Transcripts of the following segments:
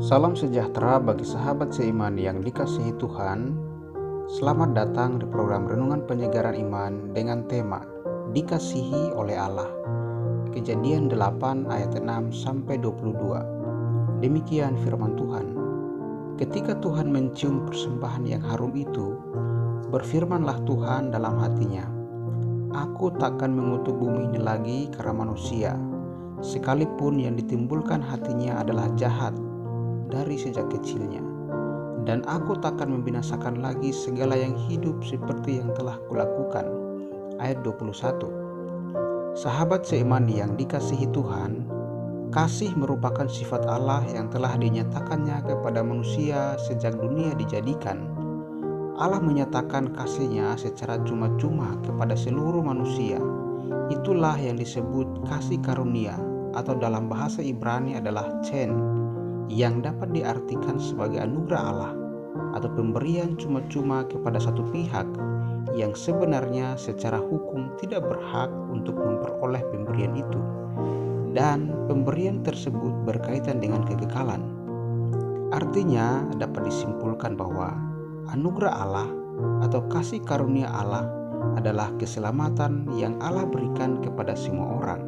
Salam sejahtera bagi sahabat seiman yang dikasihi Tuhan. Selamat datang di program Renungan Penyegaran Iman dengan tema Dikasihi oleh Allah. Kejadian 8 ayat 6-22. Demikian firman Tuhan. Ketika Tuhan mencium persembahan yang harum itu, berfirmanlah Tuhan dalam hatinya, Aku takkan mengutuk bumi ini lagi karena manusia, sekalipun yang ditimbulkan hatinya adalah jahat dari sejak kecilnya. Dan aku takkan membinasakan lagi segala yang hidup seperti yang telah kulakukan. Ayat 21. Sahabat seiman yang dikasihi Tuhan, kasih merupakan sifat Allah yang telah dinyatakannya kepada manusia sejak dunia dijadikan. Allah menyatakan kasih-Nya secara cuma-cuma kepada seluruh manusia. Itulah yang disebut kasih karunia, atau dalam bahasa Ibrani adalah chen, yang dapat diartikan sebagai anugerah Allah atau pemberian cuma-cuma kepada satu pihak yang sebenarnya secara hukum tidak berhak untuk memperoleh pemberian itu, dan pemberian tersebut berkaitan dengan kekekalan. Artinya dapat disimpulkan bahwa anugerah Allah atau kasih karunia Allah adalah keselamatan yang Allah berikan kepada semua orang.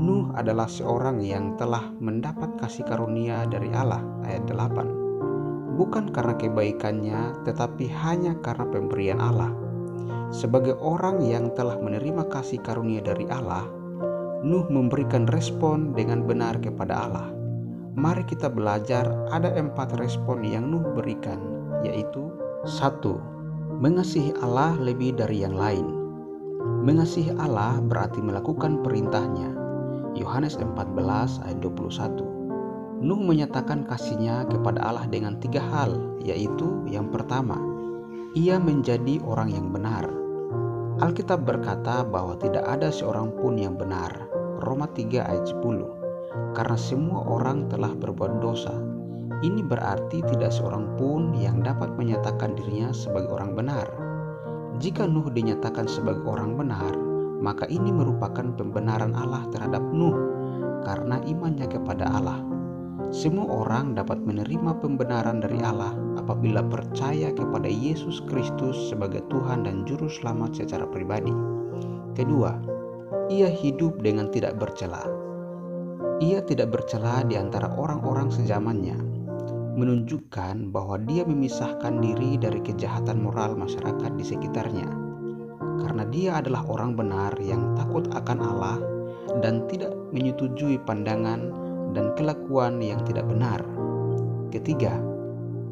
Nuh adalah seorang yang telah mendapat kasih karunia dari Allah, ayat 8. Bukan karena kebaikannya, tetapi hanya karena pemberian Allah. Sebagai orang yang telah menerima kasih karunia dari Allah, Nuh memberikan respon dengan benar kepada Allah. Mari kita belajar, ada 4 respon yang Nuh berikan, yaitu 1. Mengasihi Allah lebih dari yang lain. Mengasihi Allah berarti melakukan perintahnya. Yohanes 14 ayat 21. Nuh menyatakan kasihnya kepada Allah dengan 3 hal, yaitu yang pertama, ia menjadi orang yang benar. Alkitab berkata bahwa tidak ada seorang pun yang benar, Roma 3 ayat 10, karena semua orang telah berbuat dosa. Ini berarti tidak seorang pun yang dapat menyatakan dirinya sebagai orang benar. Jika Nuh dinyatakan sebagai orang benar, maka ini merupakan pembenaran Allah terhadap Nuh karena imannya kepada Allah. Semua orang dapat menerima pembenaran dari Allah apabila percaya kepada Yesus Kristus sebagai Tuhan dan Juru Selamat secara pribadi. Kedua, ia hidup dengan tidak bercela. Ia tidak bercela di antara orang-orang sezamannya, menunjukkan bahwa dia memisahkan diri dari kejahatan moral masyarakat di sekitarnya. Karena dia adalah orang benar yang takut akan Allah dan tidak menyetujui pandangan dan kelakuan yang tidak benar. Ketiga,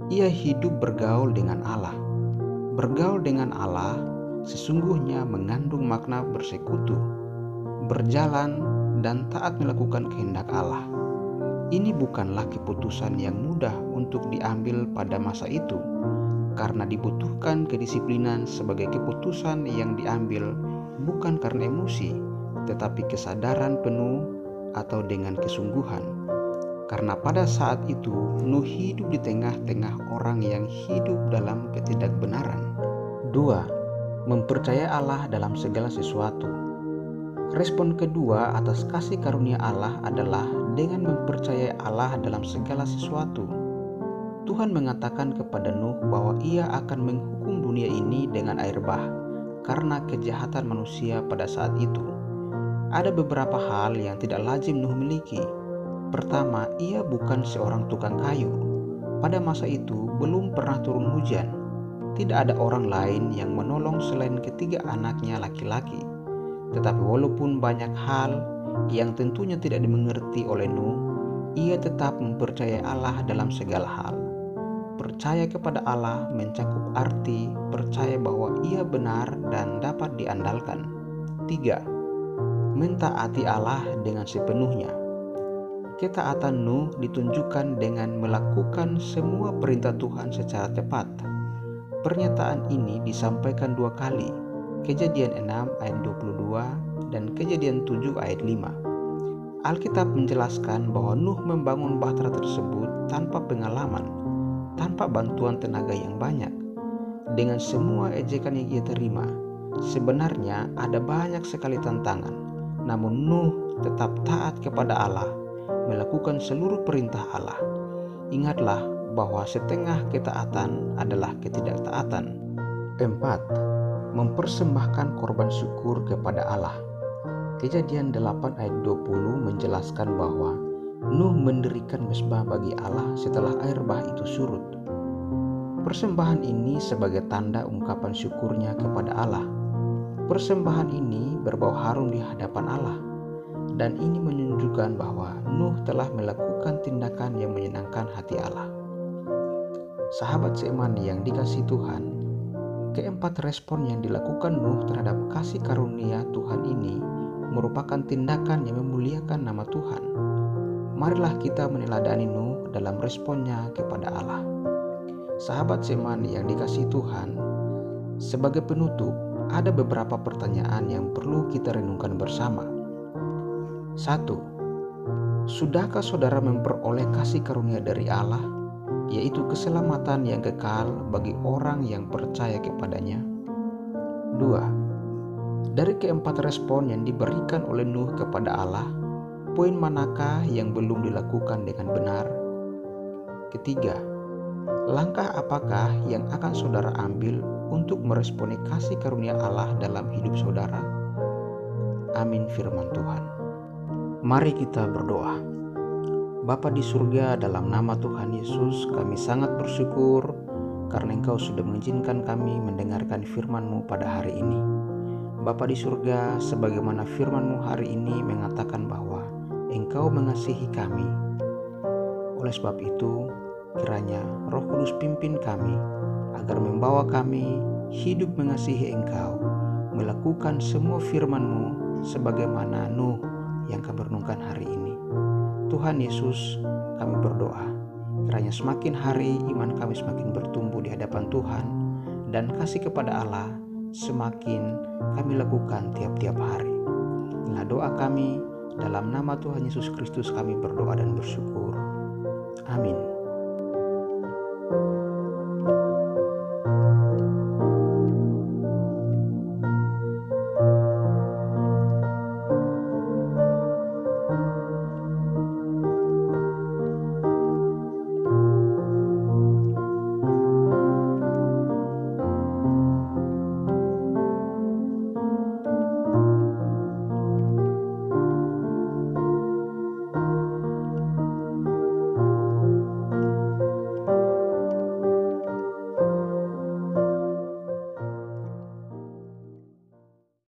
ia hidup bergaul dengan Allah. Bergaul dengan Allah sesungguhnya mengandung makna bersekutu, berjalan, dan taat melakukan kehendak Allah. Ini bukanlah keputusan yang mudah untuk diambil pada masa itu, karena dibutuhkan kedisiplinan sebagai keputusan yang diambil bukan karena emosi, tetapi kesadaran penuh atau dengan kesungguhan. Karena pada saat itu Nuh hidup di tengah-tengah orang yang hidup dalam ketidakbenaran. 2. Mempercayai Allah dalam segala sesuatu. Respon kedua atas kasih karunia Allah adalah dengan mempercayai Allah dalam segala sesuatu. Tuhan mengatakan kepada Nuh bahwa ia akan menghukum dunia ini dengan air bah karena kejahatan manusia pada saat itu. Ada beberapa hal yang tidak lazim Nuh miliki. Pertama, ia bukan seorang tukang kayu. Pada masa itu belum pernah turun hujan. Tidak ada orang lain yang menolong selain ketiga anaknya laki-laki. Tetapi walaupun banyak hal yang tentunya tidak dimengerti oleh Nuh, ia tetap mempercayai Allah dalam segala hal. Percaya kepada Allah mencakup arti percaya bahwa ia benar dan dapat diandalkan. 3. Mentaati Allah dengan sepenuhnya. Ketaatan Nuh ditunjukkan dengan melakukan semua perintah Tuhan secara tepat. Pernyataan ini disampaikan 2 kali, Kejadian 6 ayat 22 dan Kejadian 7 ayat 5. Alkitab menjelaskan bahwa Nuh membangun bahtera tersebut tanpa pengalaman, tanpa bantuan tenaga yang banyak. Dengan semua ejekan yang ia terima, sebenarnya ada banyak sekali tantangan, namun Nuh tetap taat kepada Allah, melakukan seluruh perintah Allah. ingatlah bahwa setengah ketaatan adalah ketidaktaatan. 4. Mempersembahkan korban syukur kepada Allah. Kejadian 8 ayat 20 menjelaskan bahwa Nuh mendirikan mezbah bagi Allah setelah air bah itu surut. Persembahan ini sebagai tanda ungkapan syukurnya kepada Allah. Persembahan ini berbau harum di hadapan Allah, dan ini menunjukkan bahwa Nuh telah melakukan tindakan yang menyenangkan hati Allah. Sahabat seiman yang dikasihi Tuhan, keempat respon yang dilakukan Nuh terhadap kasih karunia Tuhan ini merupakan tindakan yang memuliakan nama Tuhan. Marilah kita meneladani Nuh dalam responnya kepada Allah. Sahabat seiman yang dikasihi Tuhan, sebagai penutup, ada beberapa pertanyaan yang perlu kita renungkan bersama. 1. Sudahkah saudara memperoleh kasih karunia dari Allah, yaitu keselamatan yang kekal bagi orang yang percaya kepadanya? 2. Dari keempat respon yang diberikan oleh Nuh kepada Allah, poin manakah yang belum dilakukan dengan benar? Ketiga, langkah apakah yang akan saudara ambil untuk meresponi kasih karunia Allah dalam hidup saudara? Amin firman Tuhan. Mari kita berdoa. Bapa di surga, dalam nama Tuhan Yesus, kami sangat bersyukur karena Engkau sudah mengizinkan kami mendengarkan firman-Mu pada hari ini. Bapa di surga, sebagaimana firman-Mu hari ini mengatakan bahwa Engkau mengasihi kami. Oleh sebab itu, kiranya Roh Kudus pimpin kami agar membawa kami hidup mengasihi Engkau, melakukan semua firman-Mu sebagaimana Nuh yang kami renungkan hari ini. Tuhan Yesus, kami berdoa, kiranya semakin hari iman kami semakin bertumbuh di hadapan Tuhan, dan kasih kepada Allah semakin kami lakukan tiap-tiap hari. Inilah doa kami, dalam nama Tuhan Yesus Kristus kami berdoa dan bersyukur. Amin.